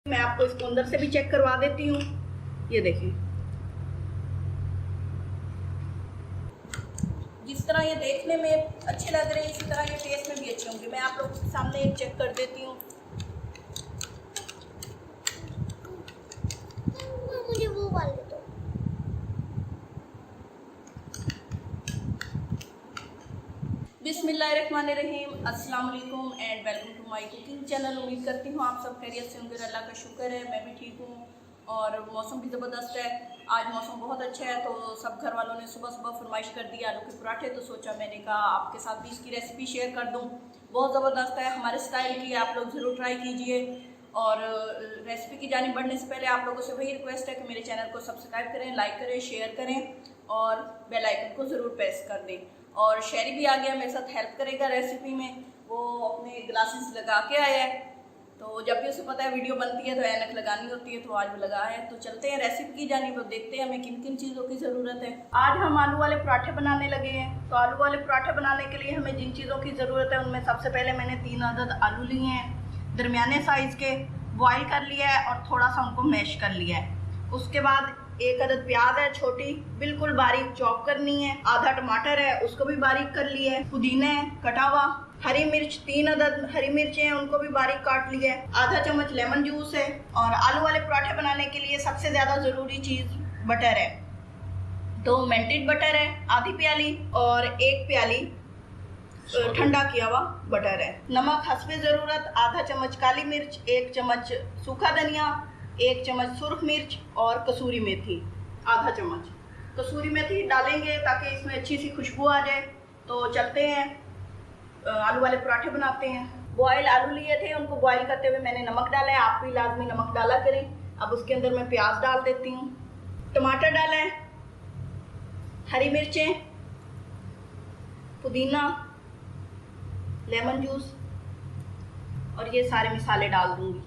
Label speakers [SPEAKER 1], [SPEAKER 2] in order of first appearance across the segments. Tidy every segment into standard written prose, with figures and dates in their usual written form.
[SPEAKER 1] मैं आपको इसको अंदर से भी चेक करवा देती हूँ। ये देखिए, जिस तरह ये देखने में अच्छे लग रहे हैं इसी तरह ये टेस्ट में भी अच्छे होंगे। मैं आप लोगों के सामने एक चेक कर देती हूँ।
[SPEAKER 2] मुझे वो वाले दो।
[SPEAKER 1] बिस्मिल्लाहिर्रहमानिर्रहीम, अस्सलाम वालेकुम and welcome to my cooking channel. उम्मीद करती हूँ आप सब खैरियत से होंगे, अल्लाह का शुक्र है मैं भी ठीक हूँ। और मौसम भी ज़बरदस्त है, आज मौसम बहुत अच्छा है। तो सब घर वालों ने सुबह सुबह फरमाइश कर दी आलू के पराठे, तो सोचा मैंने कहा आपके साथ भी इसकी रेसिपी शेयर कर दूँ। बहुत ज़बरदस्त है, हमारे स्टाइल की, आप लोग ज़रूर ट्राई कीजिए। और रेसिपी की जानिब बढ़ने से पहले आप लोगों से वही रिक्वेस्ट है कि मेरे चैनल को सब्सक्राइब करें, लाइक करें, शेयर करें और बेल आइकन को ज़रूर प्रेस कर दें। और शेरी भी आ गया, मेरे साथ हेल्प करेगा रेसिपी में। वो अपने ग्लासेस लगा के आया है, तो जब भी उसे पता है वीडियो बनती है तो ऐनक लगानी होती है, तो आज वो लगा है। तो चलते हैं रेसिपी की जानिब और देखते हैं हमें किन किन चीज़ों की ज़रूरत है। आज हम आलू वाले पराठे बनाने लगे हैं। तो आलू वाले पराठे बनाने के लिए हमें जिन चीज़ों की ज़रूरत है उनमें सबसे पहले मैंने 3 अदद आलू लिए हैं, दरमियाने साइज़ के, बॉयल कर लिया है और थोड़ा सा उनको मैश कर लिया है। उसके बाद 1 अदद प्याज है छोटी, बिल्कुल बारीक चॉप करनी है। आधा टमाटर है, उसको भी बारीक कर लिया है। पुदीना है कटा हुआ। हरी मिर्च 3 अदद हरी मिर्चें हैं, उनको भी बारीक काट लिया है। आधा चम्मच लेमन जूस है। और आलू वाले पराठे बनाने के लिए सबसे ज़्यादा ज़रूरी चीज़ बटर है। तो मेल्टेड बटर है आधी प्याली और 1 प्याली ठंडा किया हुआ बटर है। नमक हस्बे ज़रूरत, आधा चम्मच काली मिर्च, 1 चम्मच सूखा धनिया, 1 चम्मच सुर्ख मिर्च और कसूरी मेथी आधा चम्मच। कसूरी मेथी डालेंगे ताकि इसमें अच्छी सी खुशबू आ जाए। तो चलते हैं आलू वाले पराठे बनाते हैं। बॉयल आलू लिए थे, उनको बॉयल करते हुए मैंने नमक डाला है, आप भी लाजमी नमक डाला करें। अब उसके अंदर मैं प्याज डाल देती हूँ, टमाटर डाला है, हरी मिर्चें, पुदीना, लेमन जूस और ये सारे मसाले डाल दूंगी।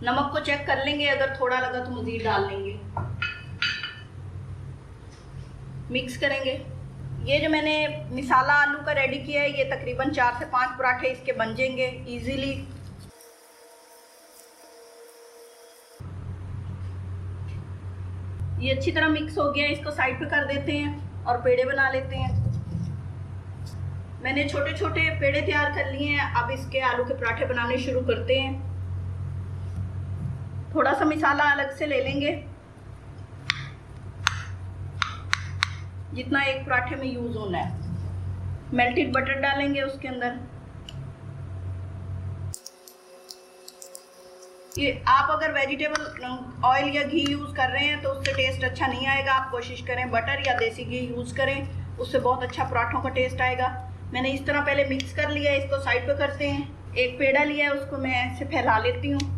[SPEAKER 1] नमक को चेक कर लेंगे, अगर थोड़ा लगा तो मज़ीद डाल लेंगे। मिक्स करेंगे। ये जो मैंने मिसाला आलू का रेडी किया है, ये तकरीबन 4 से 5 पराठे इसके बन जाएंगे इजीली। ये अच्छी तरह मिक्स हो गया, इसको साइड पे कर देते हैं और पेड़े बना लेते हैं। मैंने छोटे छोटे पेड़े तैयार कर लिए हैं। अब इसके आलू के पराठे बनाने शुरू करते हैं। थोड़ा सा मसाला अलग से ले लेंगे, जितना एक पराठे में यूज होना है। मेल्टेड बटर डालेंगे उसके अंदर। ये आप अगर वेजिटेबल ऑयल या घी यूज कर रहे हैं तो उससे टेस्ट अच्छा नहीं आएगा। आप कोशिश करें बटर या देसी घी यूज करें, उससे बहुत अच्छा पराठों का टेस्ट आएगा। मैंने इस तरह पहले मिक्स कर लिया है, इसको साइड पे करते हैं। एक पेड़ा लिया है, उसको मैं ऐसे फैला लेती हूँ।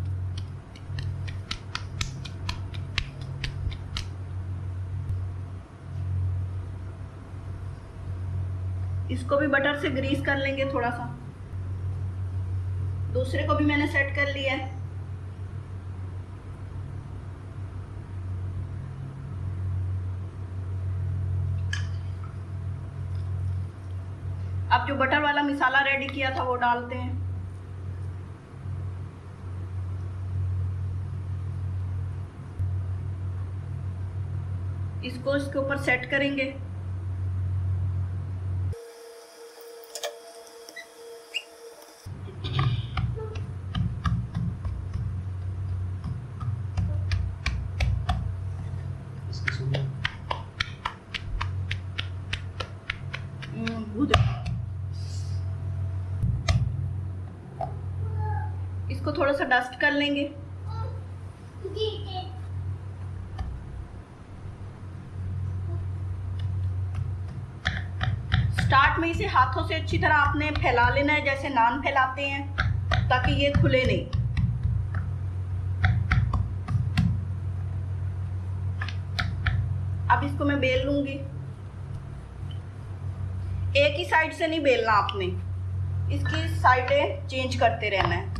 [SPEAKER 1] इसको भी बटर से ग्रीस कर लेंगे थोड़ा सा। दूसरे को भी मैंने सेट कर लिया है। अब जो बटर वाला मसाला रेडी किया था वो डालते हैं। इसको इसके ऊपर सेट करेंगे। इसको थोड़ा सा डस्ट कर लेंगे। स्टार्ट में इसे हाथों से अच्छी तरह आपने फैला लेना है, जैसे नान फैलाते हैं, ताकि ये खुले नहीं। अब इसको मैं बेल लूंगी। एक ही साइड से नहीं बेलना आपने, इसकी साइडें चेंज करते रहना है।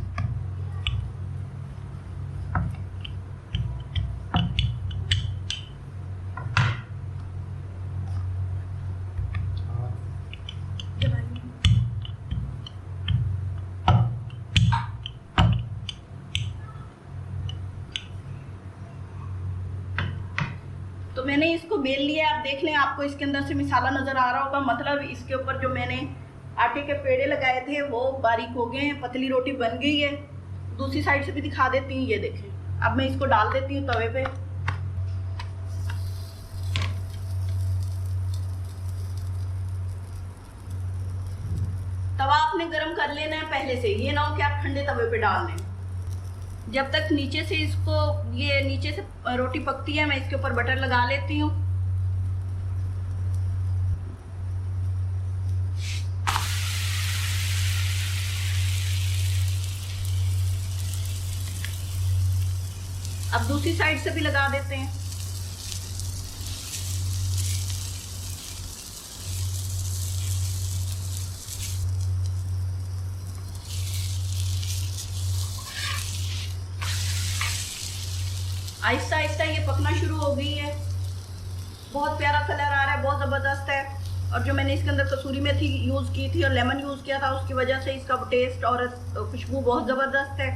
[SPEAKER 1] तो मैंने इसको बेल लिया, आप देख लें, आपको इसके अंदर से मिसाला नज़र आ रहा होगा, मतलब इसके ऊपर जो मैंने आटे के पेड़े लगाए थे वो बारीक हो गए हैं, पतली रोटी बन गई है। दूसरी साइड से भी दिखा देती हूँ, ये देखें। अब मैं इसको डाल देती हूँ तवे पे। तवा आपने गरम कर लेना है पहले से, ये ना हो कि आप ठंडे तवे पे डाल लें। जब तक नीचे से इसको, ये नीचे से रोटी पकती है, मैं इसके ऊपर बटर लगा लेती हूँ। अब दूसरी साइड से भी लगा देते हैं। आहिस्ता आहिस्ता ये पकना शुरू हो गई है, बहुत प्यारा कलर आ रहा है, बहुत ज़बरदस्त है। और जो मैंने इसके अंदर कसूरी मेथी यूज़ की थी और लेमन यूज़ किया था, उसकी वजह से इसका टेस्ट और खुशबू बहुत ज़बरदस्त है।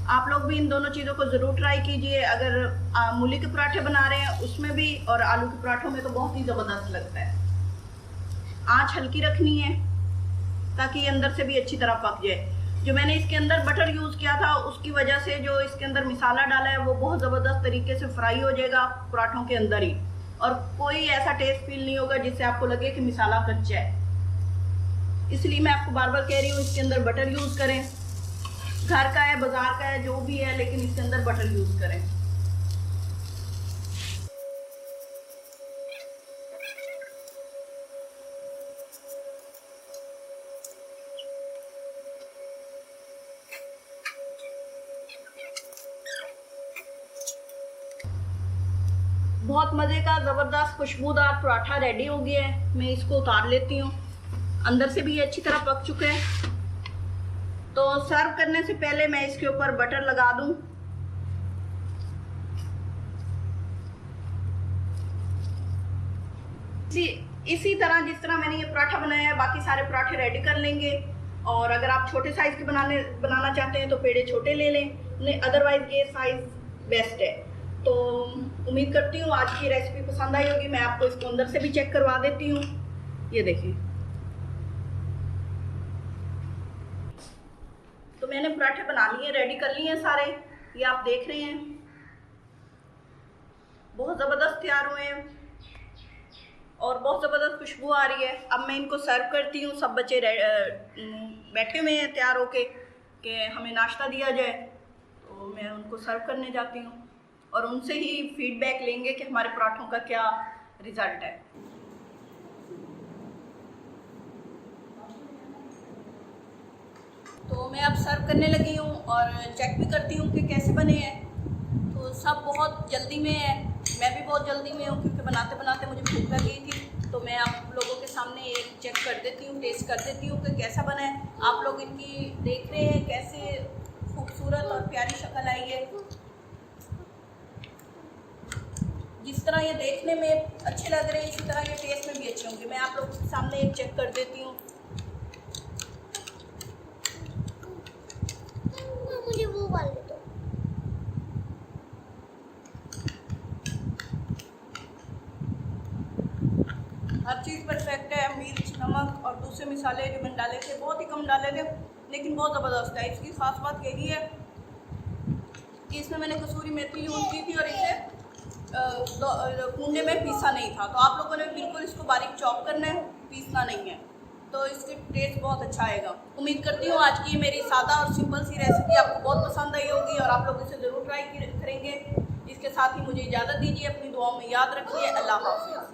[SPEAKER 1] आप लोग भी इन दोनों चीज़ों को ज़रूर ट्राई कीजिए। अगर मूली के पराठे बना रहे हैं उसमें भी, और आलू के पराठों में तो बहुत ही ज़बरदस्त लगता है। आँच हल्की रखनी है ताकि ये अंदर से भी अच्छी तरह पक जाए। जो मैंने इसके अंदर बटर यूज़ किया था उसकी वजह से जो इसके अंदर मिसाला डाला है वो बहुत ज़बरदस्त तरीके से फ्राई हो जाएगा पराठों के अंदर ही, और कोई ऐसा टेस्ट फील नहीं होगा जिससे आपको लगे कि मिसाला कच्चा है। इसलिए मैं आपको बार बार कह रही हूँ, इसके अंदर बटर यूज़ करें। घर का है, बाजार का है, जो भी है, लेकिन इसके अंदर बटर यूज़ करें। बहुत मज़े का ज़बरदस्त खुशबूदार पराठा रेडी हो गया है। मैं इसको उतार लेती हूँ, अंदर से भी ये अच्छी तरह पक चुका है। तो सर्व करने से पहले मैं इसके ऊपर बटर लगा दूँ। इसी तरह जिस तरह मैंने ये पराठा बनाया है, बाकी सारे पराठे रेडी कर लेंगे। और अगर आप छोटे साइज़ के बनाना चाहते हैं तो पेड़े छोटे ले लें, नहीं अदरवाइज़ ये साइज़ बेस्ट है। तो उम्मीद करती हूँ आज की रेसिपी पसंद आई होगी। मैं आपको इसको अंदर से भी चेक करवा देती हूँ, ये देखिए। तो मैंने पराठे बना लिए, रेडी कर लिए हैं सारे, ये आप देख रहे हैं, बहुत ज़बरदस्त तैयार हुए हैं और बहुत ज़बरदस्त खुशबू आ रही है। अब मैं इनको सर्व करती हूँ। सब बच्चे बैठे हुए हैं तैयार होके कि हमें नाश्ता दिया जाए, तो मैं उनको सर्व करने जाती हूँ और उनसे ही फीडबैक लेंगे कि हमारे पराठों का क्या रिज़ल्ट है। तो मैं अब सर्व करने लगी हूँ और चेक भी करती हूँ कि कैसे बने हैं। तो सब बहुत जल्दी में है, मैं भी बहुत जल्दी में हूँ क्योंकि बनाते बनाते मुझे भूख लगी थी। तो मैं आप लोगों के सामने एक चेक कर देती हूँ, टेस्ट कर देती हूँ कि कैसा बना है। आप लोग इनकी देख रहे हैं कैसे खूबसूरत और प्यारी शक्ल आई है। जिस तरह ये देखने में अच्छे लग रहे हैं, इसी तरह ये टेस्ट में भी अच्छे होंगे। मैं आप लोगों के सामने एक चेक कर देती हूँ।
[SPEAKER 2] मुझे वो वाले दो।
[SPEAKER 1] हर चीज़ परफेक्ट है। मिर्च, नमक और दूसरे मसाले जो मैंने डाले थे बहुत ही कम डाले थे, लेकिन बहुत ज़बरदस्त है। इसकी ख़ास बात यही है कि इसमें मैंने कसूरी मेथी यूज़ की थी और इसे कूंडे में पीसा नहीं था। तो आप लोगों ने बिल्कुल इसको बारीक चॉप करना है, पीसना नहीं है, तो इसकी टेस्ट बहुत अच्छा आएगा। उम्मीद करती हूँ आज की मेरी सादा और सिंपल सी रेसिपी आपको बहुत पसंद आई होगी और आप लोग इसे ज़रूर ट्राई करेंगे। इसके साथ ही मुझे इजाज़त दीजिए, अपनी दुआओं में याद रखिए। अल्लाह हाफ़िज़।